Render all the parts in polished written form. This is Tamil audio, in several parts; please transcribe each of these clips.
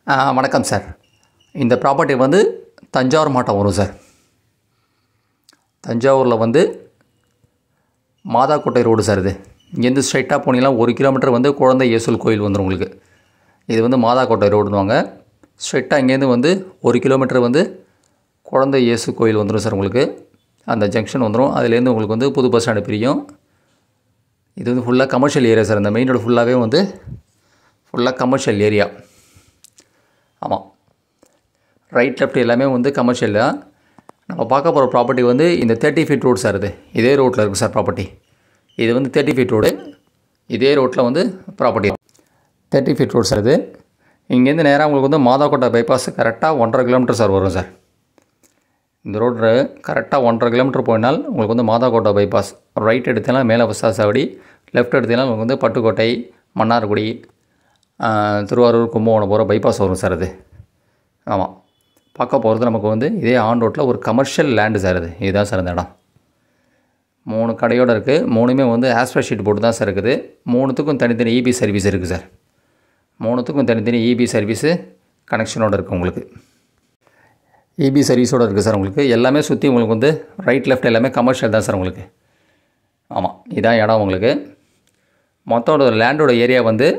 வணக்கம் சார். இந்த ப்ராப்பர்ட்டி வந்து தஞ்சாவூர் மாவட்டம் வரும் சார். தஞ்சாவூரில் வந்து மாதாக்கோட்டை ரோடு சார். இது இங்கேருந்து ஸ்ட்ரைட்டாக போனீங்கன்னா 1 கிலோமீட்டர் வந்து குழந்தை இயேசுல் கோயில் வந்துடும் உங்களுக்கு. இது வந்து மாதாக்கோட்டை ரோடுன்னுவாங்க. ஸ்ட்ரைட்டாக இங்கேருந்து வந்து 1 கிலோமீட்டர் வந்து குழந்தை இயேசு கோயில் வந்துடும் சார் உங்களுக்கு. அந்த ஜங்ஷன் வந்துடும். அதுலேருந்து உங்களுக்கு வந்து புது பஸ் ஸ்டாண்டு பிரியும். இது வந்து ஃபுல்லாக கமர்ஷியல் ஏரியா சார். இந்த மெயின் ரோடு ஃபுல்லாகவே வந்து ஃபுல்லாக கமர்ஷியல் ஏரியா. ஆமாம், ரைட் லெஃப்ட் எல்லாமே வந்து கமர்ஷியல் தான். நம்ம பார்க்க போகிற ப்ராப்பர்ட்டி வந்து இந்த 30 ஃபீட் ரோடு சார். இது இதே ரோட்டில் இருக்குது சார் ப்ராப்பர்ட்டி. இது வந்து 30 ஃபீட் ரோடு. இதே ரோட்டில் வந்து ப்ராப்பர்ட்டி 30 ஃபீட் ரோடு சார். இது இங்கேருந்து நேராக உங்களுக்கு வந்து மாதாக்கோட்டை பைபாஸ் கரெக்டாக 1.5 கிலோமீட்டர் சார் வரும் சார். இந்த ரோடு கரெக்டாக 1.5 கிலோமீட்டர் போயினால் உங்களுக்கு வந்து மாதாக்கோட்டை பைபாஸ். ரைட் எடுத்தீங்கன்னா மேலே விசாசாவடி, லெஃப்ட் எடுத்தீங்கன்னா உங்களுக்கு வந்து பட்டுக்கோட்டை, மன்னார்குடி, திருவாரூர், கும்பகோணம் போகிற பைபாஸ் வரும் சார். அது ஆமாம், பார்க்க போகிறது நமக்கு வந்து இதே ஆன் ரோட்டில் ஒரு கமர்ஷியல் லேண்டு சார். இதுதான் சார் இந்த இடம். 3 கடையோடு இருக்குது. 3மே வந்து ஆஸ்பெக்ட் ஷீட் போட்டு தான் சார் இருக்குது. 3த்துக்கும் தனித்தனி இபி சர்வீஸ் இருக்குது சார். 3த்துக்கும் தனித்தனி இபி சர்வீஸு கனெக்ஷனோடு இருக்குது உங்களுக்கு. இபி சர்வீஸோடு இருக்குது சார் உங்களுக்கு. எல்லாமே சுற்றி உங்களுக்கு வந்து ரைட் லெஃப்ட் எல்லாமே கமர்ஷியல் தான் சார் உங்களுக்கு. ஆமாம், இதான் இடம் உங்களுக்கு. மொத்தம் லேண்டோட ஏரியா வந்து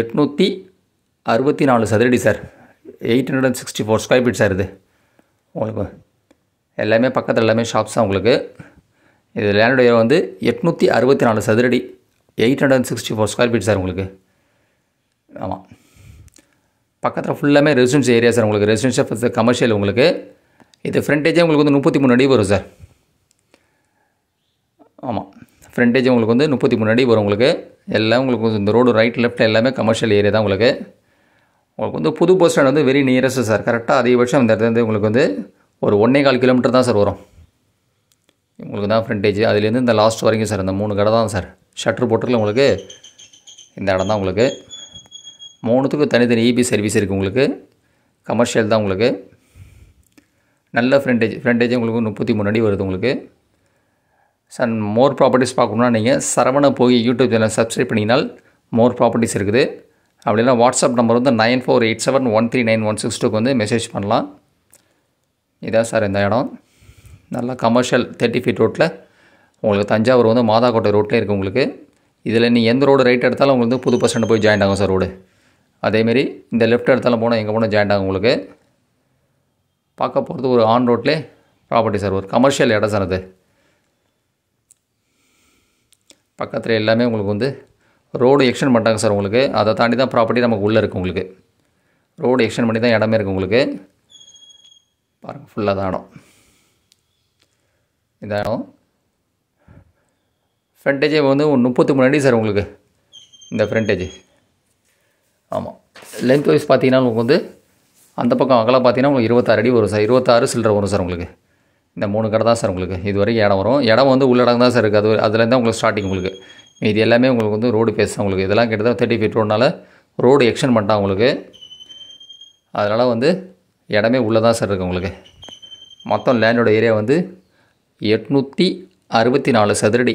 864 சதுரடி சார். 864 square feet sir. இது உங்களுக்கு எல்லாமே பக்கத்தில் எல்லாமே ஷாப்ஸ் தான் உங்களுக்கு. இது லேண்டோட ஏரியா வந்து 864 சதுரடி, 864 ஸ்கொயர் ஃபீட் சார் உங்களுக்கு. ஆமாம், பக்கத்தில் ஃபுல்லாமே ரெசிடென்ஷியல் ஏரியா சார் உங்களுக்கு. ரெசிடென்ஷியல் கமர்ஷியல் உங்களுக்கு. இது ஃப்ரண்டேஜே உங்களுக்கு வந்து 33 அடி வரும் சார். ஆமாம், ஃப்ரண்டேஜ் உங்களுக்கு வந்து 33 அடி வரும் உங்களுக்கு. எல்லாம் உங்களுக்கு இந்த ரோடு ரைட் லெஃப்ட் எல்லாமே கமர்ஷியல் ஏரியா தான் உங்களுக்கு. உங்களுக்கு வந்து புது பஸ் ஸ்டாண்ட் வந்து வெரி நியரஸ்ட் சார். கரெக்டாக அதிகபட்சம் இந்த இடத்துல உங்களுக்கு வந்து ஒரு 1.25 கிலோமீட்டர் தான் சார் வரும். உங்களுக்கு தான் ஃப்ரண்டேஜ். அதுலேருந்து இந்த லாஸ்ட் வரைக்கும் சார் இந்த 3 கடை தான் சார். ஷட்டர் போட்டிருக்கல உங்களுக்கு. இந்த இடம் தான் உங்களுக்கு. 3த்துக்கும் தனித்தனி இபி சர்வீஸ் இருக்குது உங்களுக்கு. கமர்ஷியல் தான் உங்களுக்கு. நல்ல ஃப்ரண்டேஜ் உங்களுக்கு 33 அடி வருது உங்களுக்கு. சார் மோர் ப்ராப்பர்ட்டிஸ் பார்க்கணுன்னா நீங்கள் சரவண போய் யூடியூப் சேனல் சப்ஸ்கிரைப் பண்ணிங்கனால் மோர் ப்ராப்பர்ட்டிஸ் இருக்குது. அப்படின்னா வாட்ஸ்அப் நம்பர் வந்து 9487139162க்கு வந்து மெசேஜ் பண்ணலாம். இதான் சார் இந்த இடம். நல்லா கமர்ஷியல் 30 ஃபீட் ரோட்டில் உங்களுக்கு. தஞ்சாவூர் வந்து மாதாக்கோட்டை ரோட்லேயே இருக்குது உங்களுக்கு. இதில் நீங்கள் எந்த ரோடு ரைட் எடுத்தாலும் உங்களுக்கு வந்து புது பஸ் ஸ்டாண்டு போய் ஜாயின் ஆகும் சார் ரோடு. அதேமாரி இந்த லெஃப்ட் எடுத்தாலும் போனால் எங்கே போனால் ஜாயின் ஆகும் உங்களுக்கு. பார்க்க போகிறது ஒரு ஆன் ரோட்லேயே ப்ராப்பர்ட்டி சார். ஒரு கமர்ஷியல் இடம் சார். அது பக்கத்தில் எல்லாமே உங்களுக்கு வந்து ரோடு எக்ஸ்டெண்ட் பண்ணிட்டாங்க சார் உங்களுக்கு. அதை தாண்டி தான் ப்ராப்பர்ட்டி நமக்கு உள்ளே இருக்குது உங்களுக்கு. ரோடு எக்ஸ்டெண்ட் பண்ணி தான் இடமே இருக்குது உங்களுக்கு. பாருங்கள், ஃபுல்லாக தான் இடம். இந்த இடம் ஃப்ரண்டேஜே வந்து 33 அடி சார் உங்களுக்கு. இந்த ஃப்ரண்டேஜ் ஆமாம். லென்த் வைஸ் பார்த்தீங்கன்னா உங்களுக்கு வந்து அந்த பக்கம் அகலம் பார்த்தீங்கன்னா உங்களுக்கு 26 அடி வரும் சார். 26 சில்லரை வரும் சார் உங்களுக்கு. இந்த 3 கடை தான் சார் உங்களுக்கு. இது வரைக்கும் இடம் வரும். இடம் வந்து உள்ளடங்கு தான் சார் இருக்குது. அதுலேருந்து தான் உங்களுக்கு ஸ்டார்டிங் உங்களுக்கு. இது எல்லாமே உங்களுக்கு வந்து ரோடு பேஸ் தான் உங்களுக்கு. இதெல்லாம் கிட்டத்தட்ட 30 ஃபீட் ரோடுனால ரோடு எக்ஸ்டெண்ட் பண்ணிட்டாங்க உங்களுக்கு. அதனால் வந்து இடமே உள்ளே தான் சார் இருக்குது உங்களுக்கு. மொத்தம் லேண்டோட ஏரியா வந்து 864 சதுரடி,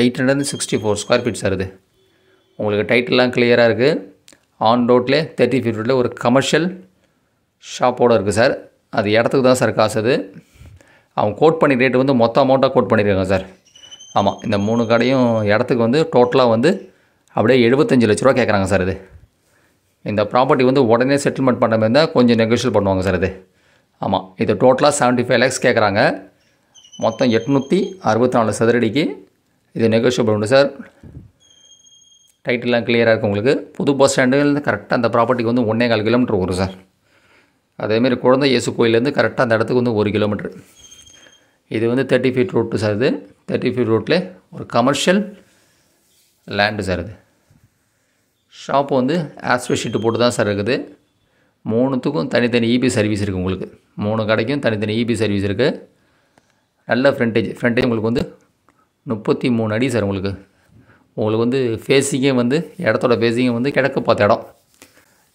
864 ஸ்கொயர் ஃபீட் சார். இது உங்களுக்கு டைட்டில்லாம் கிளியராக இருக்குது. ஆன் ரோட்லேயே 30 ஃபீட் ரோட்டில் ஒரு கமர்ஷியல் ஷாப்போடு இருக்குது சார். அது இடத்துக்கு தான் சார் காசு. அது அவங்க கோட் பண்ணி ரேட்டு வந்து மொத்த அமௌண்ட்டாக கோட் பண்ணியிருக்காங்க சார். ஆமாம், இந்த 3 கடையும் இடத்துக்கு வந்து டோட்டலாக வந்து அப்படியே 75 லட்ச ரூபா கேட்குறாங்க சார். இது இந்த ப்ராப்பர்ட்டி வந்து உடனே செட்டில்மெண்ட் பண்ண மாதிரி இருந்தால் கொஞ்சம் நெகோஷியல் பண்ணுவாங்க சார். இது ஆமாம், இது டோட்டலாக 75 lakhs கேட்குறாங்க. மொத்தம் 864 சதுரடிக்கு. இது நெகோஷியபிள் உண்டு சார். டைட்டில்லாம் கிளியராக இருக்குது உங்களுக்கு. புது பஸ் ஸ்டாண்டுலேருந்து கரெக்டாக அந்த ப்ராப்பர்ட்டிக்கு வந்து 1.25 கிலோமீட்டர் வரும் சார். அதேமாரி குழந்தை இயேசு கோயிலேருந்து கரெக்டாக அந்த இடத்துக்கு வந்து 1 கிலோமீட்டர். இது வந்து 30 ஃபீட் ரோட்டு சார். இது 30 ஃபீட் ரோட்டில் ஒரு கமர்ஷியல் லேண்டு சார். இது ஷாப்பு வந்து ஆஸ்பெக்ட் ஷீட்டு போட்டு தான் சார் இருக்குது. 3த்துக்கும் தனித்தனி இபி சர்வீஸ் இருக்குது உங்களுக்கு. 3 கடைக்கும் தனித்தனி இபி சர்வீஸ் இருக்குது. நல்ல ஃப்ரண்டேஜ் உங்களுக்கு வந்து 33 அடி சார் உங்களுக்கு. உங்களுக்கு வந்து ஃபேஸிங்கே வந்து இடத்தோட ஃபேஸிங்கே வந்து கிழக்கு பார்த்த இடம்.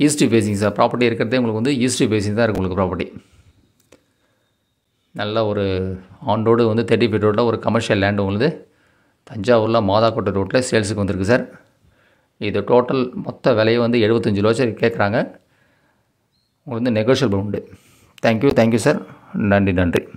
East facing sir. ப்ராப்பர்ட்டி இருக்கிறதே உங்களுக்கு வந்து ஈஸ்ட் ஃபேஸிங் தான் இருக்குது உங்களுக்கு ப்ராப்பர்ட்டி. நல்ல ஒரு ஆன் ரோடு வந்து 30 ஃபீட் ரோட்டில் ஒரு கமர்ஷியல் லேண்டு உங்களுக்கு. தஞ்சாவூரில் மாதாக்கோட்டை ரோட்டில் சேல்ஸுக்கு வந்திருக்கு சார். இது டோட்டல் மொத்த விலையை வந்து 75 லட்சம் வரை கேட்குறாங்க. உங்களுக்கு வந்து நெகோஷியபிள் உண்டு. Thank you sir. நன்றி.